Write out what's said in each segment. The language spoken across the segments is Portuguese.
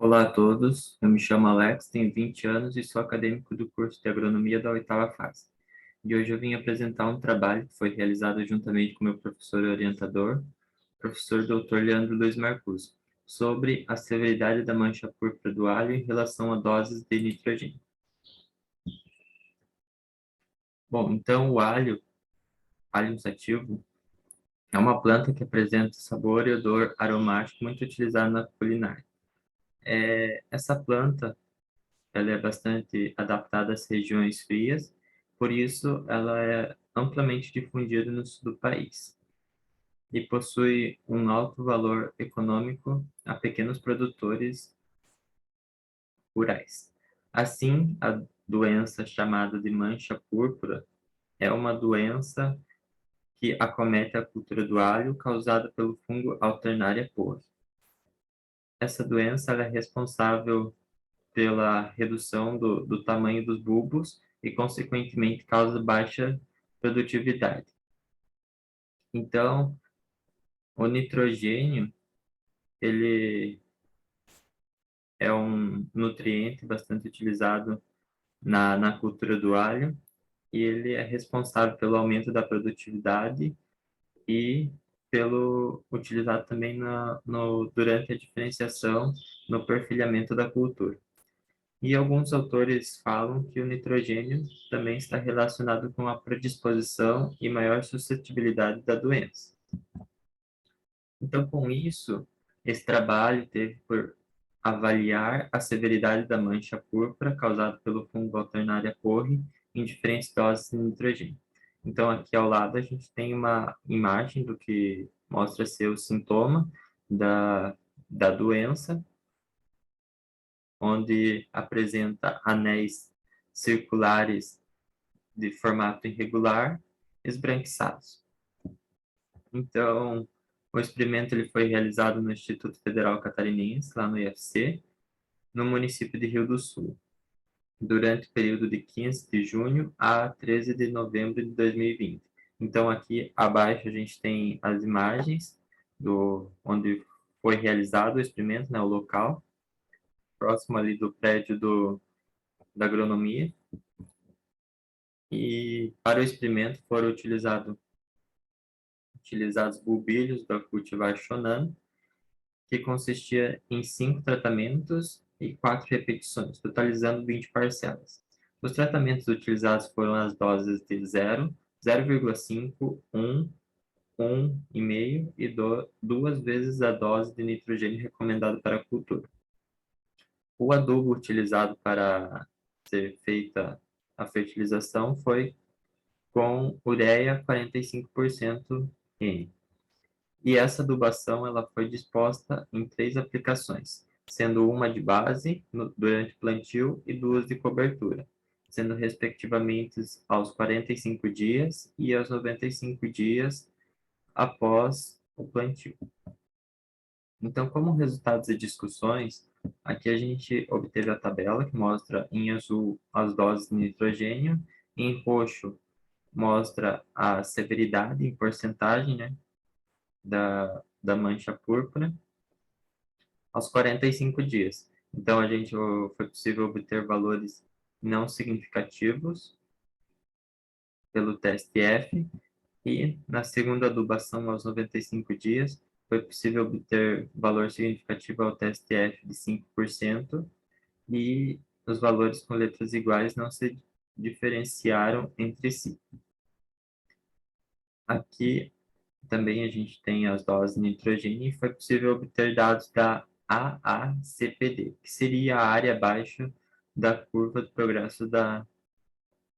Olá a todos, eu me chamo Alex, tenho 20 anos e sou acadêmico do curso de Agronomia da oitava fase. E hoje eu vim apresentar um trabalho que foi realizado juntamente com meu professor e orientador, professor Dr. Leandro Luiz Marcus, sobre a severidade da mancha púrpura do alho em relação a doses de nitrogênio. Bom, então o alho sativo, é uma planta que apresenta sabor e odor aromático muito utilizado na culinária. Essa planta ela é bastante adaptada às regiões frias, por isso ela é amplamente difundida no sul do país e possui um alto valor econômico a pequenos produtores rurais. Assim, a doença chamada de mancha púrpura é uma doença que acomete a cultura do alho causada pelo fungo Alternaria porre. Essa doença ela é responsável pela redução do tamanho dos bulbos e, consequentemente, causa baixa produtividade. Então, o nitrogênio, ele é um nutriente bastante utilizado na cultura do alho e ele é responsável pelo aumento da produtividade e pelo utilizado também durante a diferenciação no perfilhamento da cultura. E alguns autores falam que o nitrogênio também está relacionado com a predisposição e maior suscetibilidade da doença. Então, com isso, esse trabalho teve por avaliar a severidade da mancha púrpura causada pelo fungo Alternaria porre em diferentes doses de nitrogênio. Então, aqui ao lado a gente tem uma imagem do que mostra ser o sintoma da doença, onde apresenta anéis circulares de formato irregular, esbranquiçados. Então, o experimento ele foi realizado no Instituto Federal Catarinense, lá no IFC, no município de Rio do Sul, durante o período de 15 de junho a 13 de novembro de 2020. Então, aqui abaixo a gente tem as imagens onde foi realizado o experimento, né, o local, próximo ali do prédio da agronomia. E para o experimento foram utilizados bulbilhos da cultivar Shonan, que consistia em 5 tratamentos e 4 repetições, totalizando 20 parcelas. Os tratamentos utilizados foram as doses de 0, 0,5, 1, 1,5 e 2 vezes a dose de nitrogênio recomendada para a cultura. O adubo utilizado para ser feita a fertilização foi com ureia 45% N. E essa adubação ela foi disposta em 3 aplicações, sendo uma de base durante o plantio e 2 de cobertura, sendo respectivamente aos 45 dias e aos 95 dias após o plantio. Então, como resultados e discussões, aqui a gente obteve a tabela que mostra em azul as doses de nitrogênio, em roxo mostra a severidade em porcentagem, né, da mancha púrpura aos 45 dias. Então, foi possível obter valores não significativos pelo teste F e na segunda adubação aos 95 dias foi possível obter valor significativo ao teste F de 5% e os valores com letras iguais não se diferenciaram entre si. Aqui também a gente tem as doses de nitrogênio e foi possível obter dados da AACPD, que seria a área abaixo da curva do progresso da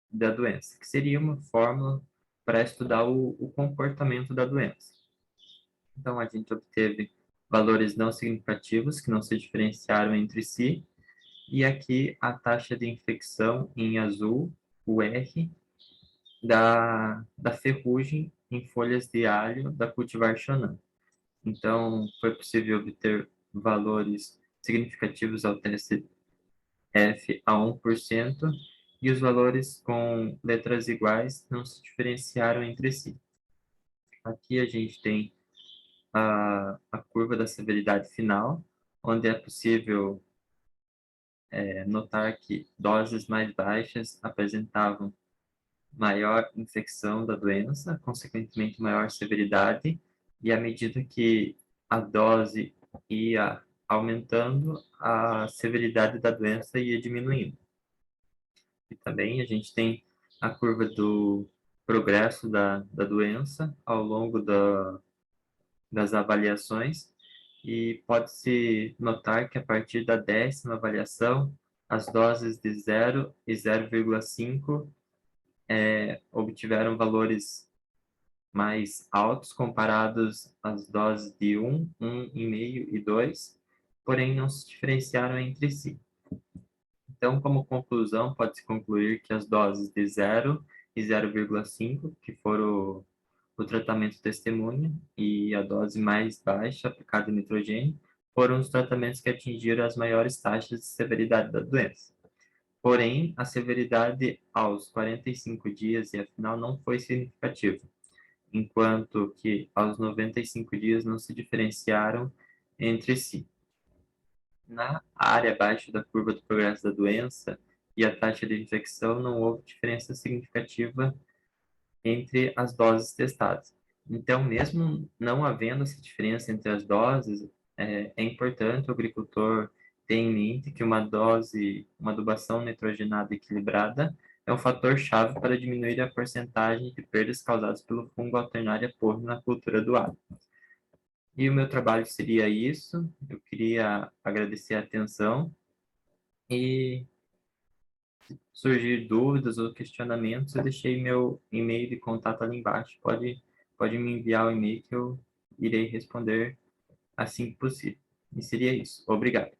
doença, que seria uma fórmula para estudar o comportamento da doença. Então, a gente obteve valores não significativos, que não se diferenciaram entre si, e aqui a taxa de infecção em azul, o R, da ferrugem em folhas de alho da cultivar Shonan. Então, foi possível obter valores significativos ao teste F a 1%, e os valores com letras iguais não se diferenciaram entre si. Aqui a gente tem a curva da severidade final, onde é possível notar que doses mais baixas apresentavam maior infecção da doença, consequentemente maior severidade, e à medida que a dose ia aumentando, a severidade da doença ia diminuindo. E também a gente tem a curva do progresso da doença ao longo das avaliações, e pode-se notar que a partir da 10ª avaliação, as doses de 0 e 0,5 obtiveram valores mais altos comparados às doses de 1, 1,5 e 2, porém não se diferenciaram entre si. Então, como conclusão, pode-se concluir que as doses de 0 e 0,5, que foram o tratamento testemunha, e a dose mais baixa aplicada de nitrogênio, foram os tratamentos que atingiram as maiores taxas de severidade da doença. Porém, a severidade aos 45 dias e afinal não foi significativa, enquanto que aos 95 dias não se diferenciaram entre si. Na área abaixo da curva do progresso da doença e a taxa de infecção, não houve diferença significativa entre as doses testadas. Então, mesmo não havendo essa diferença entre as doses, é importante o agricultor ter em mente que uma adubação nitrogenada equilibrada é um fator-chave para diminuir a porcentagem de perdas causadas pelo fungo Alternaria porre na cultura do alho. E o meu trabalho seria isso. Eu queria agradecer a atenção e surgir dúvidas ou questionamentos, eu deixei meu e-mail de contato ali embaixo. Pode me enviar o e-mail que eu irei responder assim que possível. E seria isso. Obrigado.